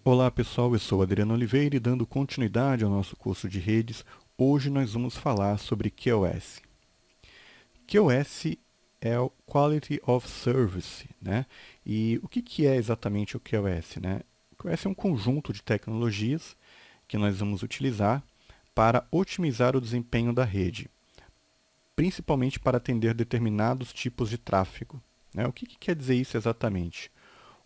Olá pessoal, eu sou Adriano Oliveira e dando continuidade ao nosso curso de redes, hoje nós vamos falar sobre QoS. QoS é o Quality of Service, né? E o que é exatamente o QoS, né? O QoS é um conjunto de tecnologias que nós vamos utilizar para otimizar o desempenho da rede, principalmente para atender determinados tipos de tráfego, né? O que quer dizer isso exatamente?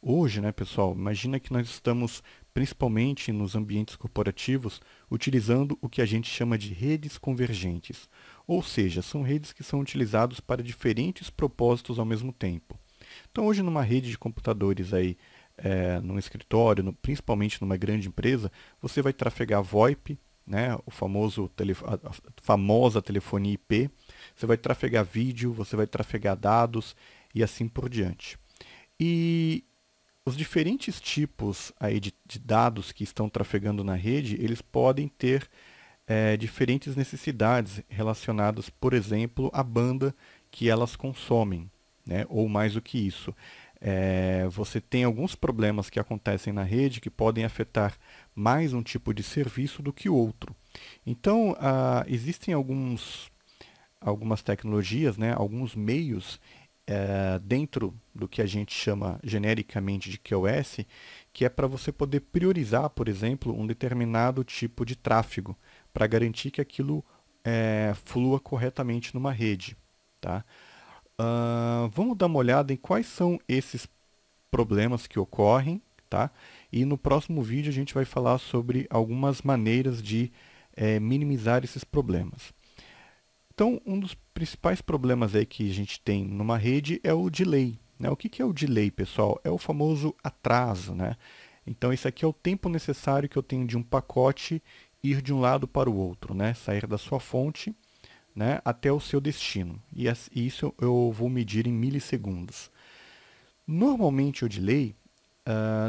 Hoje, né, pessoal, imagina que nós estamos, principalmente nos ambientes corporativos, utilizando o que a gente chama de redes convergentes. Ou seja, são redes que são utilizadas para diferentes propósitos ao mesmo tempo. Então, hoje, numa rede de computadores aí, num escritório, principalmente numa grande empresa, você vai trafegar VoIP, né, a famosa telefonia IP, você vai trafegar vídeo, você vai trafegar dados e assim por diante. E os diferentes tipos aí de dados que estão trafegando na rede, eles podem ter diferentes necessidades relacionadas, por exemplo, à banda que elas consomem, né? Ou mais do que isso. Você tem alguns problemas que acontecem na rede que podem afetar mais um tipo de serviço do que outro. Então, existem algumas tecnologias, né, alguns meios dentro do que a gente chama genericamente de QoS, que é para você poder priorizar, por exemplo, um determinado tipo de tráfego, para garantir que aquilo flua corretamente numa rede. Tá? Vamos dar uma olhada em quais são esses problemas que ocorrem, tá? E no próximo vídeo a gente vai falar sobre algumas maneiras de minimizar esses problemas. Então, um dos principais problemas aí que a gente tem numa rede é o delay, né? O que é o delay, pessoal? É o famoso atraso, né? Então, esse aqui é o tempo necessário que eu tenho de um pacote ir de um lado para o outro, né? Sair da sua fonte, né, até o seu destino. E isso eu vou medir em milissegundos. Normalmente o delay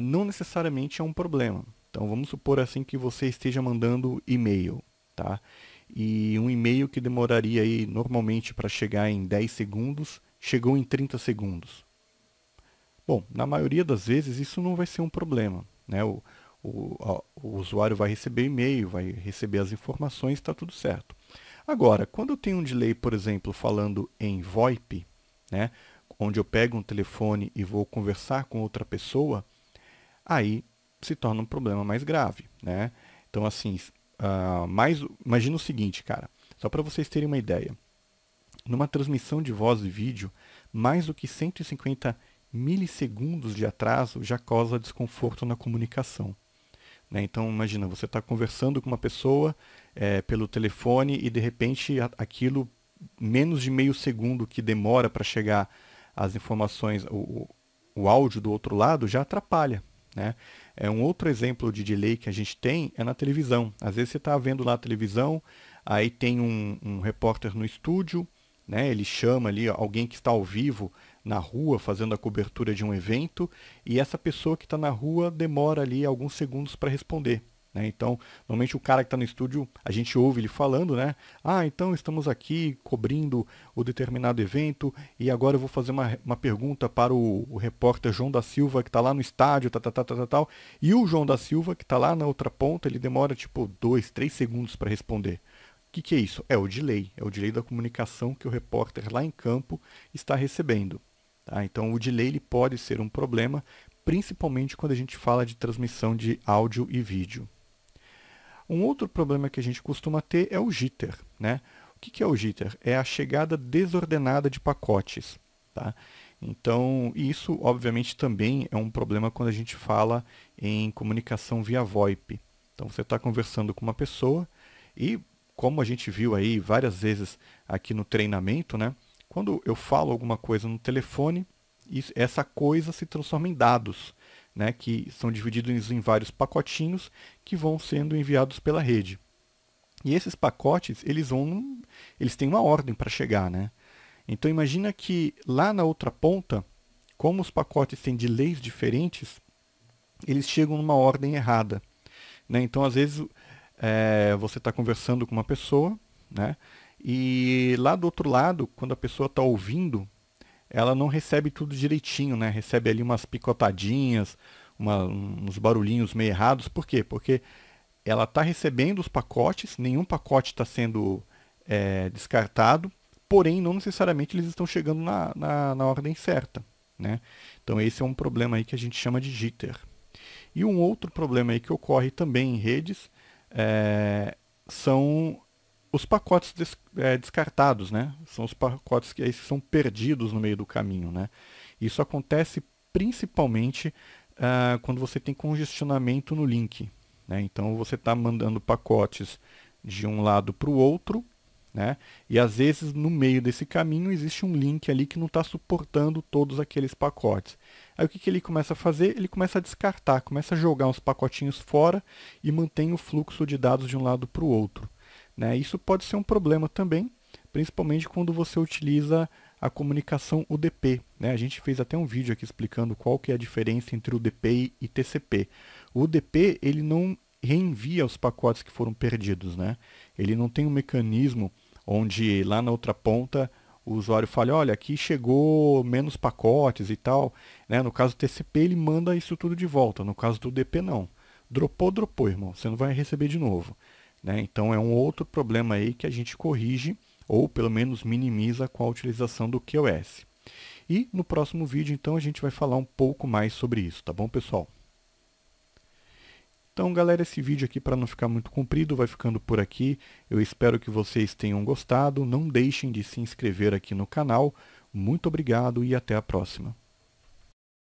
não necessariamente é um problema. Então vamos supor assim que você esteja mandando e-mail, tá? E um e-mail que demoraria aí normalmente para chegar em 10 segundos, chegou em 30 segundos. Bom, na maioria das vezes isso não vai ser um problema, né? O usuário vai receber e-mail, vai receber as informações, está tudo certo. Agora, quando eu tenho um delay, por exemplo, falando em VoIP, né, onde eu pego um telefone e vou conversar com outra pessoa, aí se torna um problema mais grave, né? Então, assim, imagina o seguinte, cara, só para vocês terem uma ideia. Numa transmissão de voz e vídeo, mais do que 150 milissegundos de atraso já causa desconforto na comunicação. Né? Então, imagina, você está conversando com uma pessoa pelo telefone e, de repente, aquilo, menos de meio segundo que demora para chegar as informações, o áudio do outro lado já atrapalha. Né? Um outro exemplo de delay que a gente tem é na televisão. Às vezes você está vendo lá a televisão, aí tem um repórter no estúdio, né? Ele chama ali alguém que está ao vivo na rua fazendo a cobertura de um evento e essa pessoa que está na rua demora ali alguns segundos para responder. Né? Então, normalmente o cara que está no estúdio, a gente ouve ele falando, né? Ah, então estamos aqui cobrindo o determinado evento e agora eu vou fazer uma pergunta para o repórter João da Silva que está lá no estádio, tal. E o João da Silva que está lá na outra ponta, ele demora tipo 2, 3 segundos para responder. O que é isso? É o delay da comunicação que o repórter lá em campo está recebendo. Tá? Então, o delay ele pode ser um problema, principalmente quando a gente fala de transmissão de áudio e vídeo. Um outro problema que a gente costuma ter é o jitter. Né? O que é o jitter? É a chegada desordenada de pacotes. Tá? Então, isso obviamente também é um problema quando a gente fala em comunicação via VoIP. Então, você está conversando com uma pessoa e, como a gente viu aí várias vezes aqui no treinamento, né? Quando eu falo alguma coisa no telefone, essa coisa se transforma em dados, né? Que são divididos em vários pacotinhos que vão sendo enviados pela rede. E esses pacotes, eles têm uma ordem para chegar, né? Então imagina que lá na outra ponta, como os pacotes têm delays diferentes, eles chegam numa ordem errada. Né? Então, às vezes, você está conversando com uma pessoa, né? E lá do outro lado, quando a pessoa está ouvindo, ela não recebe tudo direitinho, né? Recebe ali umas picotadinhas, uns barulhinhos meio errados. Por quê? Porque ela está recebendo os pacotes, nenhum pacote está sendo descartado, porém não necessariamente eles estão chegando na ordem certa, né? Então esse é um problema aí que a gente chama de jitter. E um outro problema aí que ocorre também em redes são os pacotes descartados, né? São os pacotes que são perdidos no meio do caminho, né? Isso acontece principalmente quando você tem congestionamento no link, né? Então você está mandando pacotes de um lado para o outro, né? E às vezes no meio desse caminho existe um link ali que não está suportando todos aqueles pacotes. Aí o que ele começa a fazer? Ele começa a descartar, começa a jogar uns pacotinhos fora e mantém o fluxo de dados de um lado para o outro, né? Isso pode ser um problema também, principalmente quando você utiliza a comunicação UDP, né? A gente fez até um vídeo aqui explicando qual que é a diferença entre UDP e TCP. O UDP ele não reenvia os pacotes que foram perdidos, né? Ele não tem um mecanismo onde lá na outra ponta o usuário fala, olha, aqui chegou menos pacotes e tal, né? No caso do TCP ele manda isso tudo de volta, no caso do UDP não. Dropou, irmão, você não vai receber de novo, né? Então é um outro problema aí que a gente corrige ou pelo menos minimiza com a utilização do QoS. E no próximo vídeo, então, a gente vai falar um pouco mais sobre isso, tá bom, pessoal? Então, galera, esse vídeo aqui, para não ficar muito comprido, vai ficando por aqui. Eu espero que vocês tenham gostado. Não deixem de se inscrever aqui no canal. Muito obrigado e até a próxima.